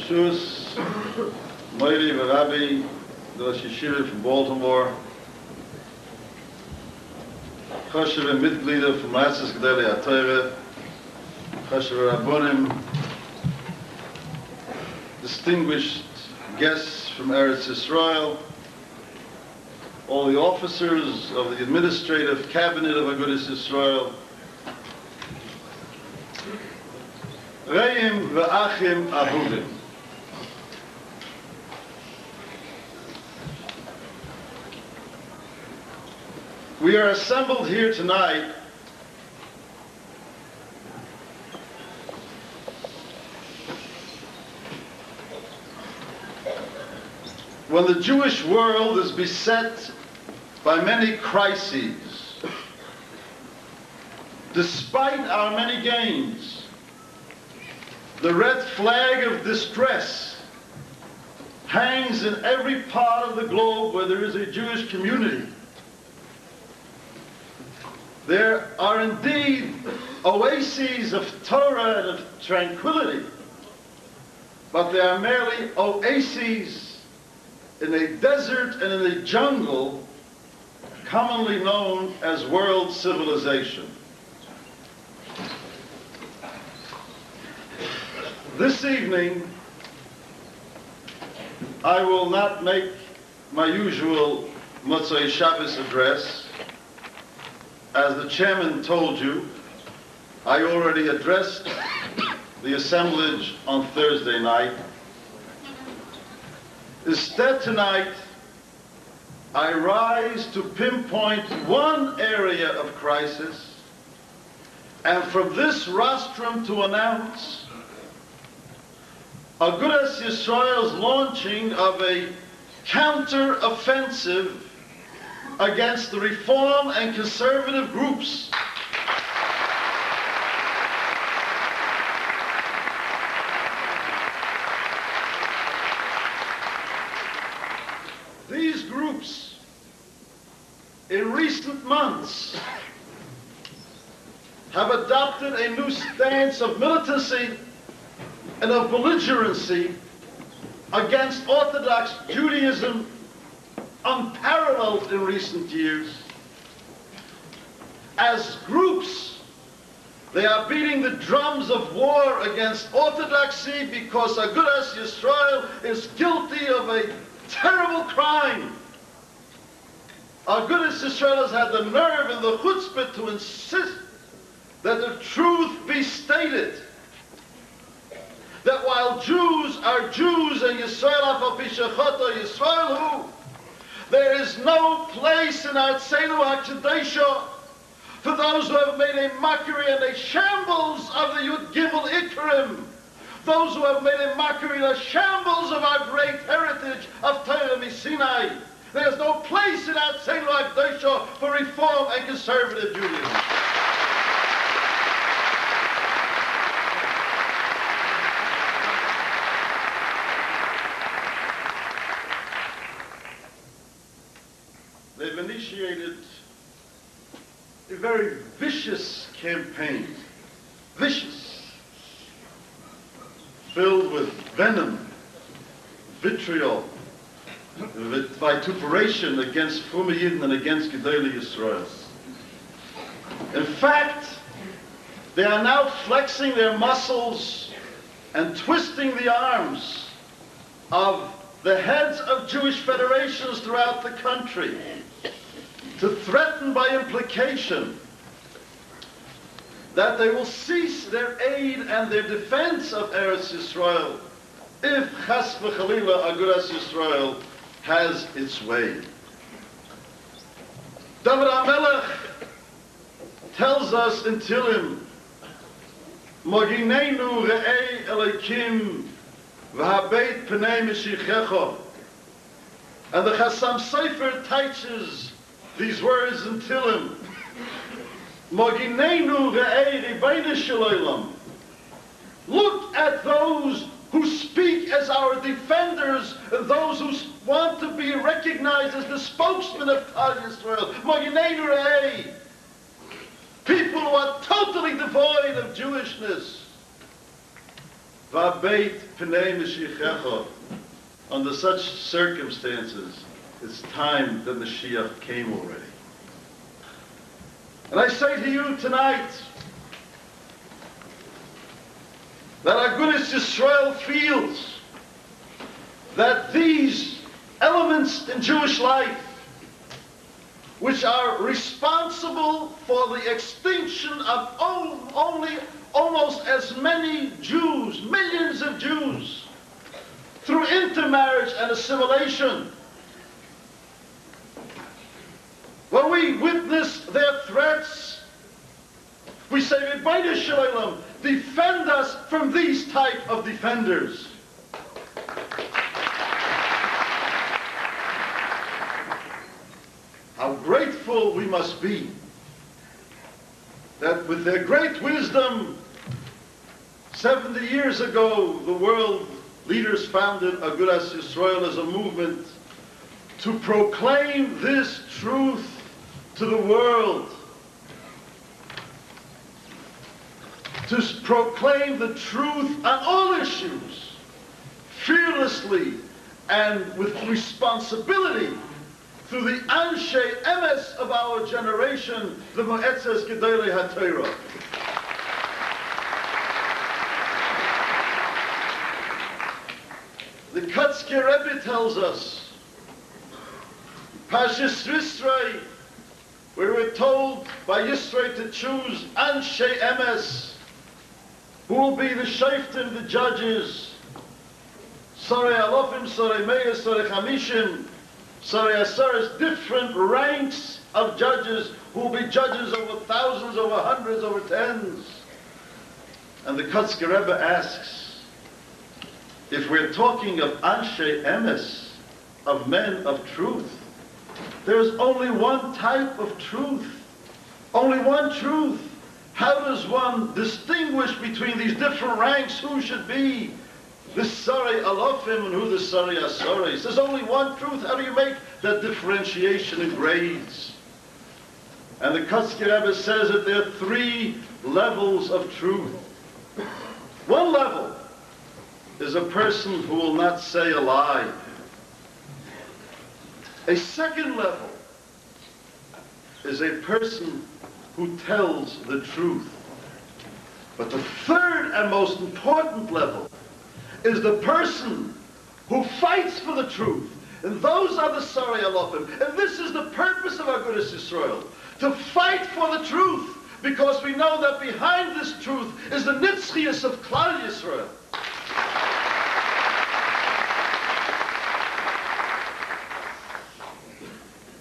B'Shus, Moiri Rabbi Moshe Sherer from Baltimore, Choshev and Mitglieder from Matzes Gedolei HaTorah, Choshev Rabbonim, distinguished guests from Eretz Yisrael, all the officers of the administrative cabinet of Agudas Yisrael, Reim ve'achim ahudim. We are assembled here tonight when the Jewish world is beset by many crises. Despite our many gains, the red flag of distress hangs in every part of the globe where there is a Jewish community. There are indeed oases of Torah and of tranquility, but they are merely oases in a desert and in a jungle commonly known as world civilization. This evening, I will not make my usual Motzei Shabbos address. As the chairman told you, I already addressed the assemblage on Thursday night. Instead tonight, I rise to pinpoint one area of crisis, and from this rostrum to announce Agudas Yisrael's launching of a counter-offensive against the reform and conservative groups these groups in recent months have adopted a new stance of militancy and of belligerency against Orthodox Judaism unparalleled in recent years. As groups, they are beating the drums of war against orthodoxy because Agudas Yisrael is guilty of a terrible crime. Agudas Yisrael has had the nerve and the chutzpah to insist that the truth be stated, that while Jews are Jews and Yisrael afal pi shechata Yisrael hu, there is no place in Artzeinu HaKadoshah for those who have made a mockery and a shambles of the Yud Gimel Ikrim, those who have made a mockery and a shambles of our great heritage of Torah Misinai. There is no place in Artzeinu HaKadoshah for reform and conservative Judaism. They've initiated a very vicious campaign, vicious, filled with venom, vitriol, vituperation against Frum Yidden and against Gedolei Yisrael. In fact, they are now flexing their muscles and twisting the arms of the heads of Jewish federations throughout the country to threaten by implication that they will cease their aid and their defense of Eretz Yisrael if Chas v'Chalila Agudas Yisrael has its way. David HaMelech tells us in Tehillim, Mogineinu re'ei Elokim v'habeit pnei Mashiachecha. And the Chassam Sofer teaches these words in Tehillim, Mogineinu re'ei Ribono shel Olam. Look at those who speak as our defenders, and those who want to be recognized as the spokesman of Klal Yisrael. Mogineinu re'ei. People who are totally devoid of Jewishness. V'abeit pnei Mashiachecha. Under such circumstances, it's time that Mashiach came already. And I say to you tonight that Agudas Yisrael feels that these elements in Jewish life, which are responsible for the extinction of only almost as many Jews, millions of Jews, through intermarriage and assimilation. When we witness their threats, we say, Rebbeinu Shalom, defend us from these type of defenders. How grateful we must be that with their great wisdom, 70 years ago, the world leaders founded Agudas Yisrael as a movement to proclaim this truth to the world, to proclaim the truth on all issues, fearlessly and with responsibility, through the Anshe Emes of our generation, the Moetzes Gedolei HaTorah. The Kutzke Rebbe tells us, Pashas Yisrei, where we're told by Yisrei to choose Anshe Emes, who will be the Shoftim, the judges, Sarei Alofim, Sarei Meir, Sarei Chamishim, Sarei Asaris, different ranks of judges who will be judges over thousands, over hundreds, over tens. And the Kutzke Rebbe asks, if we're talking of Anshe Emes, of men of truth, there's only one type of truth, only one truth. How does one distinguish between these different ranks? Who should be the Sarei Alofim and who the Sarei Asaris? There's only one truth. How do you make that differentiation in grades? And the Kutzke Rebbe says that there are three levels of truth. One level is a person who will not say a lie. A second level is a person who tells the truth. But the third and most important level is the person who fights for the truth. And those are the Sarei Alofim. And this is the purpose of Agudas Yisrael, to fight for the truth, because we know that behind this truth is the Nitzchias of Klal Yisrael.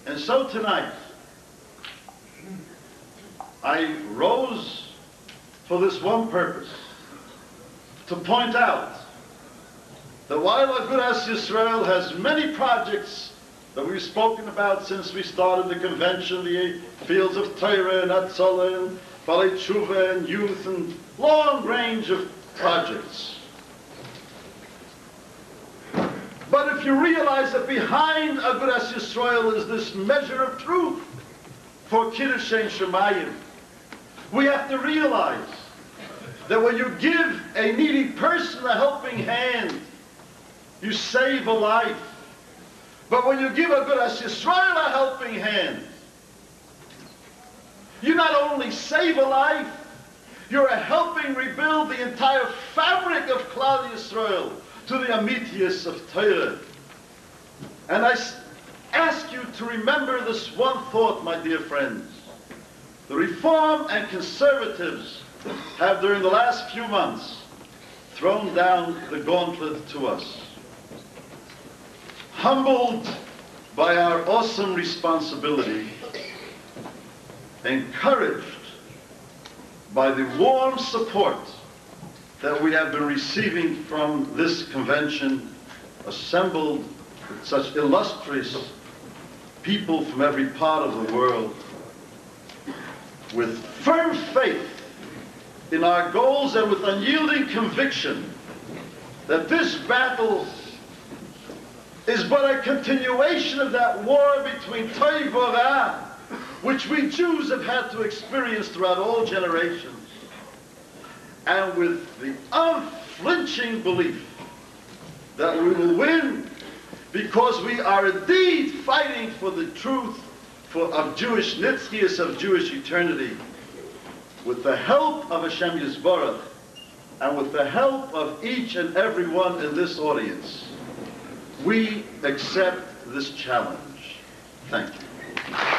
And so tonight, I rose for this one purpose, to point out that while Agudas Yisrael has many projects that we've spoken about since we started the convention, the fields of Torah and Hatzalah and Balei Tshuva and youth and long range of projects. But if you realize that behind Agudas Yisrael is this measure of truth for Kiddush Shemayim, we have to realize that when you give a needy person a helping hand, you save a life. But when you give Agudas Yisrael a helping hand, you not only save a life, you're helping rebuild the entire fabric of Klal Yisrael to the Amitius of Torah. And I ask you to remember this one thought, my dear friends. The Reform and Conservatives have, during the last few months, thrown down the gauntlet to us. Humbled by our awesome responsibility, encouraged by the warm support that we have been receiving from this convention, assembled with such illustrious people from every part of the world, with firm faith in our goals and with unyielding conviction that this battle is but a continuation of that war between Toiv and Ra, which we Jews have had to experience throughout all generations. And with the unflinching belief that we will win, because we are indeed fighting for the truth of Jewish nitzchias, of Jewish eternity, with the help of Hashem Yisbarach, and with the help of each and every one in this audience. We accept this challenge. Thank you.